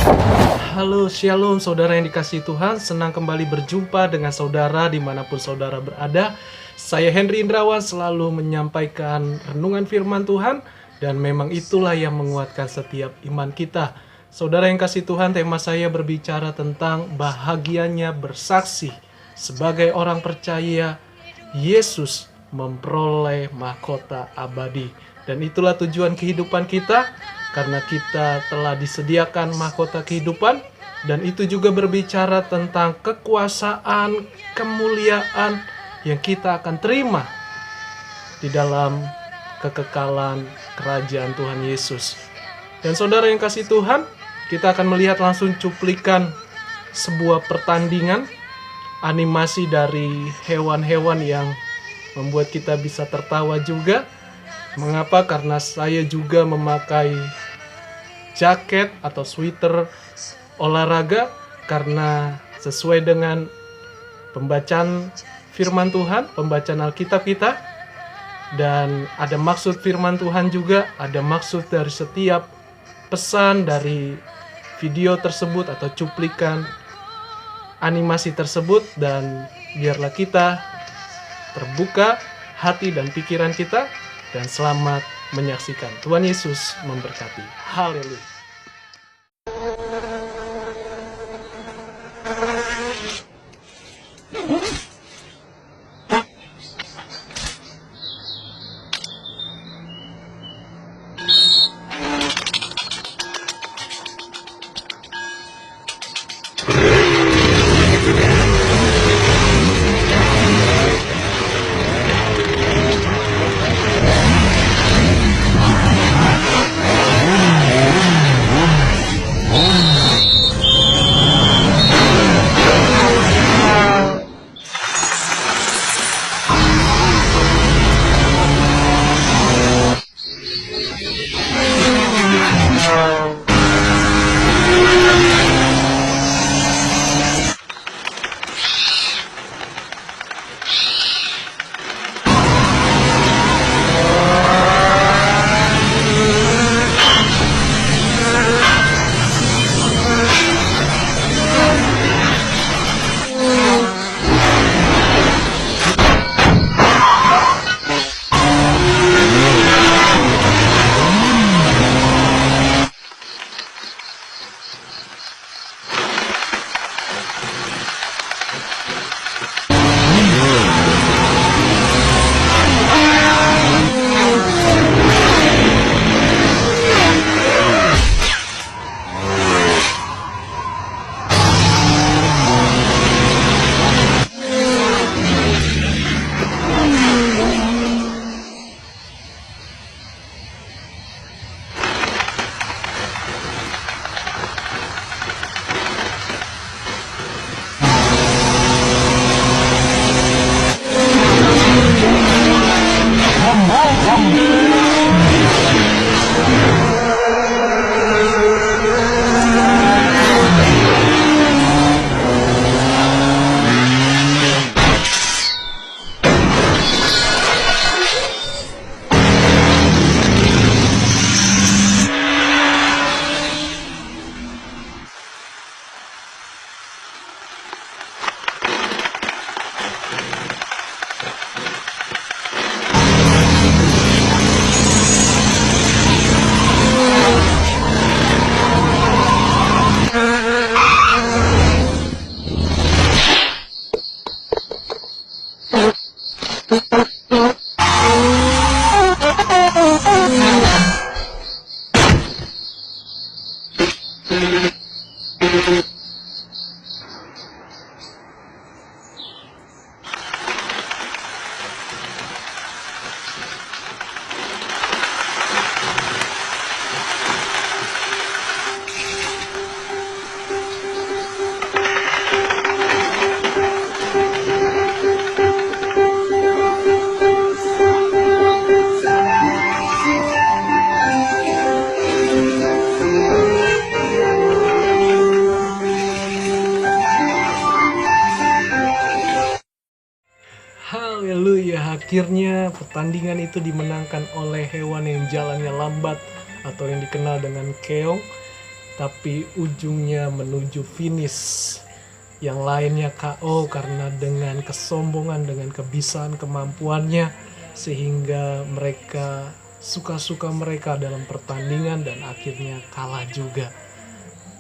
Halo, shalom saudara yang dikasihi Tuhan. Senang kembali berjumpa dengan saudara dimanapun saudara berada. Saya Henry Indrawan selalu menyampaikan renungan firman Tuhan, dan memang itulah yang menguatkan setiap iman kita. Saudara yang kasih Tuhan, tema saya berbicara tentang bahagianya bersaksi. Sebagai orang percaya, Yesus memperoleh mahkota abadi. Dan itulah tujuan kehidupan kita, karena kita telah disediakan mahkota kehidupan. Dan itu juga berbicara tentang kekuasaan, kemuliaan yang kita akan terima di dalam kekekalan kerajaan Tuhan Yesus. Dan saudara yang kasih Tuhan, kita akan melihat langsung cuplikan sebuah pertandingan animasi dari hewan-hewan yang membuat kita bisa tertawa juga. Mengapa? Karena saya juga memakai jaket atau sweater olahraga, karena sesuai dengan pembacaan firman Tuhan, pembacaan Alkitab kita, dan ada maksud firman Tuhan juga, ada maksud dari setiap pesan dari video tersebut atau cuplikan animasi tersebut. Dan biarlah kita terbuka hati dan pikiran kita, dan selamat menyaksikan. Tuhan Yesus memberkati. Haleluya. Haleluya, akhirnya pertandingan itu dimenangkan oleh hewan yang jalannya lambat atau yang dikenal dengan keong. tapi ujungnya menuju finish. Yang lainnya KO karena dengan kesombongan, dengan kebisaan kemampuannya, sehingga mereka suka-suka mereka dalam pertandingan dan akhirnya kalah juga.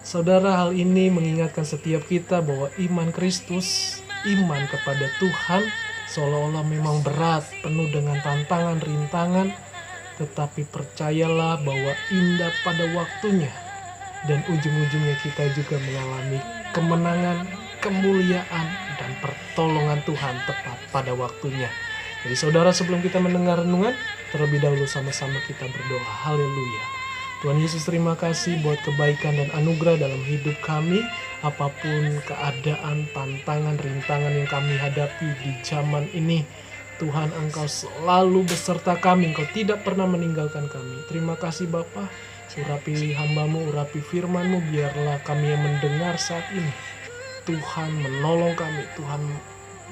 Saudara, hal ini mengingatkan setiap kita bahwa iman Kristus, iman kepada Tuhan seolah-olah memang berat, penuh dengan tantangan, rintangan, tetapi percayalah bahwa indah pada waktunya, dan ujung-ujungnya kita juga mengalami kemenangan, kemuliaan, dan pertolongan Tuhan tepat pada waktunya. Jadi saudara, sebelum kita mendengar renungan, terlebih dahulu sama-sama kita berdoa. Haleluya. Tuhan Yesus, terima kasih buat kebaikan dan anugerah dalam hidup kami. Apapun keadaan, tantangan, rintangan yang kami hadapi di zaman ini, Tuhan, Engkau selalu beserta kami. Engkau tidak pernah meninggalkan kami. Terima kasih Bapa. Urapi hamba-Mu, urapi firman-Mu, biarlah kami yang mendengar saat ini, Tuhan menolong kami, Tuhan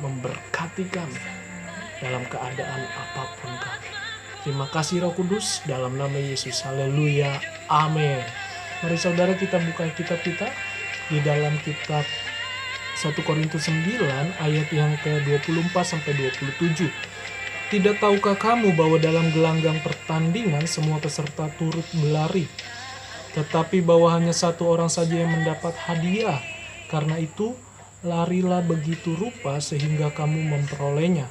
memberkati kami dalam keadaan apapun kami. Terima kasih Roh Kudus, dalam nama Yesus. Haleluya. Amin. Mari saudara, kita buka kitab kita di dalam kitab 1 Korintus 9 ayat yang ke-24 sampai 27. Tidak tahukah kamu bahwa dalam gelanggang pertandingan semua peserta turut berlari, tetapi bahwa hanya satu orang saja yang mendapat hadiah? Karena itu, larilah begitu rupa sehingga kamu memperolehnya.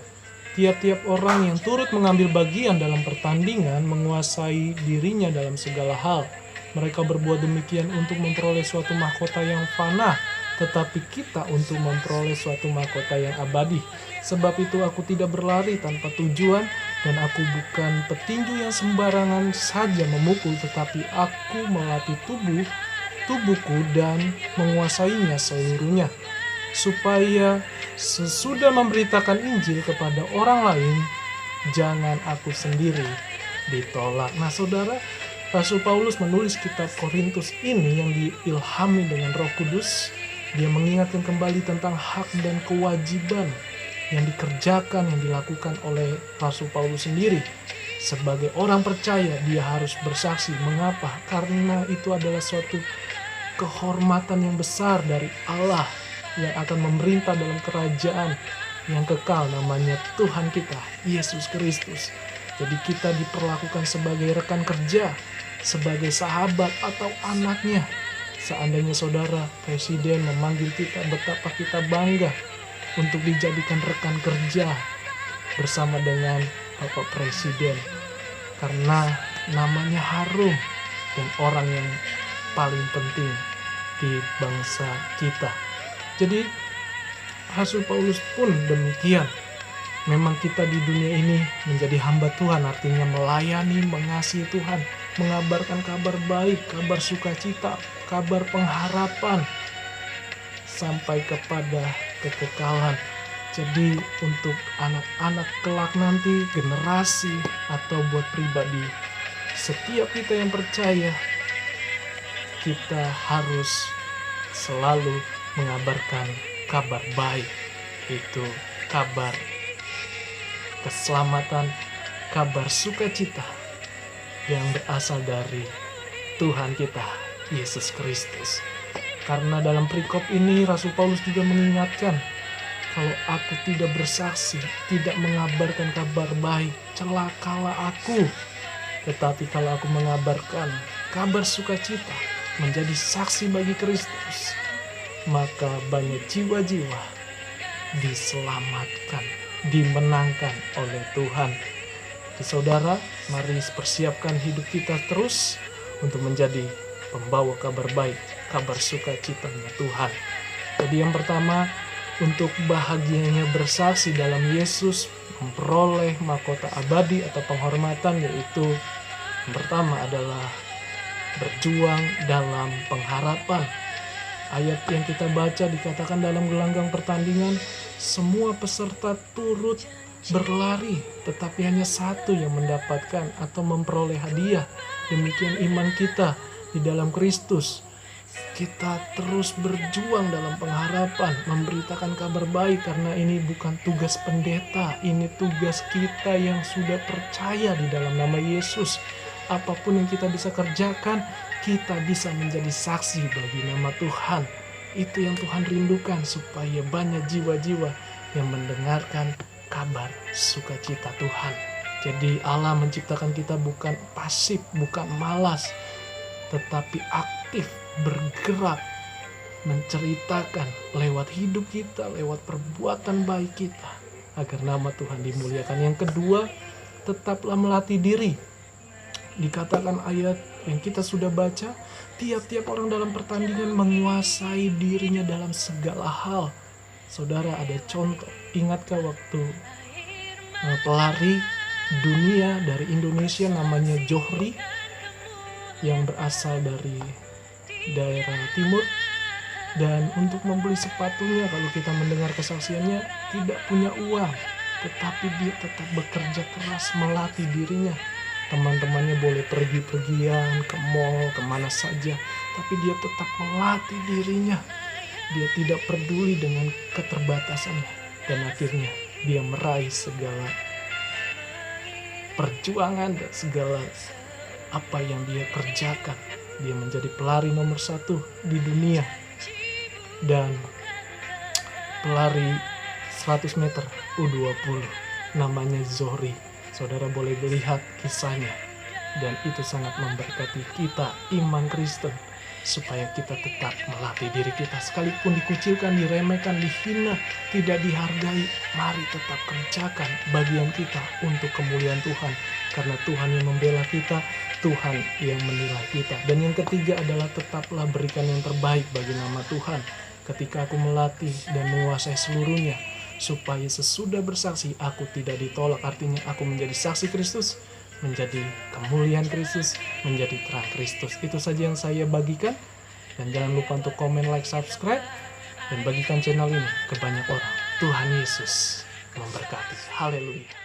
Tiap-tiap orang yang turut mengambil bagian dalam pertandingan menguasai dirinya dalam segala hal. Mereka berbuat demikian untuk memperoleh suatu mahkota yang fana, tetapi kita untuk memperoleh suatu mahkota yang abadi. Sebab itu aku tidak berlari tanpa tujuan, dan aku bukan petinju yang sembarangan saja memukul, tetapi aku melatih tubuhku dan menguasainya seluruhnya, supaya sesudah memberitakan Injil kepada orang lain, jangan aku sendiri ditolak. Nah saudara, Rasul Paulus menulis kitab Korintus ini yang diilhami dengan Roh Kudus. Dia mengingatkan kembali tentang hak dan kewajiban yang dikerjakan, yang dilakukan oleh Rasul Paulus sendiri. Sebagai orang percaya, dia harus bersaksi. Mengapa? Karena itu adalah suatu kehormatan yang besar dari Allah yang akan memerintah dalam kerajaan yang kekal, namanya Tuhan kita, Yesus Kristus. Jadi kita diperlakukan sebagai rekan kerja, sebagai sahabat atau anaknya. Seandainya saudara, presiden memanggil kita, betapa kita bangga untuk dijadikan rekan kerja bersama dengan Bapak Presiden. Karena namanya harum dan orang yang paling penting di bangsa kita. Jadi Rasul Paulus pun demikian. Memang kita di dunia ini menjadi hamba Tuhan, artinya melayani, mengasihi Tuhan, mengabarkan kabar baik, kabar sukacita, kabar pengharapan, sampai kepada kekekalan. Jadi untuk anak-anak kelak nanti, generasi atau buat pribadi, setiap kita yang percaya, kita harus selalu mengabarkan kabar baik, itu kabar keselamatan, kabar sukacita yang berasal dari Tuhan kita, Yesus Kristus. Karena dalam perikop ini Rasul Paulus juga mengingatkan, kalau aku tidak bersaksi, tidak mengabarkan kabar baik, celakalah aku. Tetapi kalau aku mengabarkan kabar sukacita, menjadi saksi bagi Kristus, maka banyak jiwa-jiwa diselamatkan, dimenangkan oleh Tuhan. Jadi saudara, mari persiapkan hidup kita terus untuk menjadi pembawa kabar baik, kabar sukacitanya Tuhan. Jadi yang pertama, untuk bahagianya bersaksi dalam Yesus, memperoleh mahkota abadi atau penghormatan, yaitu yang pertama adalah berjuang dalam pengharapan. Ayat yang kita baca dikatakan dalam gelanggang pertandingan, semua peserta turut berlari, tetapi hanya satu yang mendapatkan atau memperoleh hadiah. Demikian iman kita di dalam Kristus. Kita terus berjuang dalam pengharapan, memberitakan kabar baik, karena ini bukan tugas pendeta, ini tugas kita yang sudah percaya di dalam nama Yesus. Apapun yang kita bisa kerjakan, kita bisa menjadi saksi bagi nama Tuhan. Itu yang Tuhan rindukan, supaya banyak jiwa-jiwa yang mendengarkan kabar sukacita Tuhan. Jadi Allah menciptakan kita bukan pasif, bukan malas, tetapi aktif, bergerak, menceritakan lewat hidup kita, lewat perbuatan baik kita, agar nama Tuhan dimuliakan. Yang kedua, tetaplah melatih diri. Dikatakan ayat yang kita sudah baca, tiap-tiap orang dalam pertandingan menguasai dirinya dalam segala hal. Saudara, ada contoh, ingatkah waktu pelari dunia dari Indonesia namanya Johri, yang berasal dari daerah timur, dan untuk membeli sepatunya, kalau kita mendengar kesaksiannya, tidak punya uang, tetapi dia tetap bekerja keras melatih dirinya. Teman-temannya boleh pergi-pergian ke mall, kemana saja, tapi dia tetap melatih dirinya. Dia tidak peduli dengan keterbatasannya, dan akhirnya dia meraih segala perjuangan dan segala apa yang dia kerjakan. Dia menjadi pelari nomor 1 di dunia, dan pelari 100 meter U20 namanya Zohri. Saudara boleh melihat kisahnya, dan itu sangat memberkati kita iman Kristen, supaya kita tetap melatih diri kita. Sekalipun dikucilkan, diremehkan, dihina, tidak dihargai, mari tetap kerjakan bagian kita untuk kemuliaan Tuhan, karena Tuhan yang membela kita, Tuhan yang menilai kita. Dan yang ketiga adalah tetaplah berikan yang terbaik bagi nama Tuhan. Ketika aku melatih dan menguasai seluruhnya, supaya sesudah bersaksi aku tidak ditolak. Artinya aku menjadi saksi Kristus, menjadi kemuliaan Kristus, menjadi terang Kristus. Itu saja yang saya bagikan. Dan jangan lupa untuk komen, like, subscribe, dan bagikan channel ini ke banyak orang. Tuhan Yesus memberkati. Haleluya.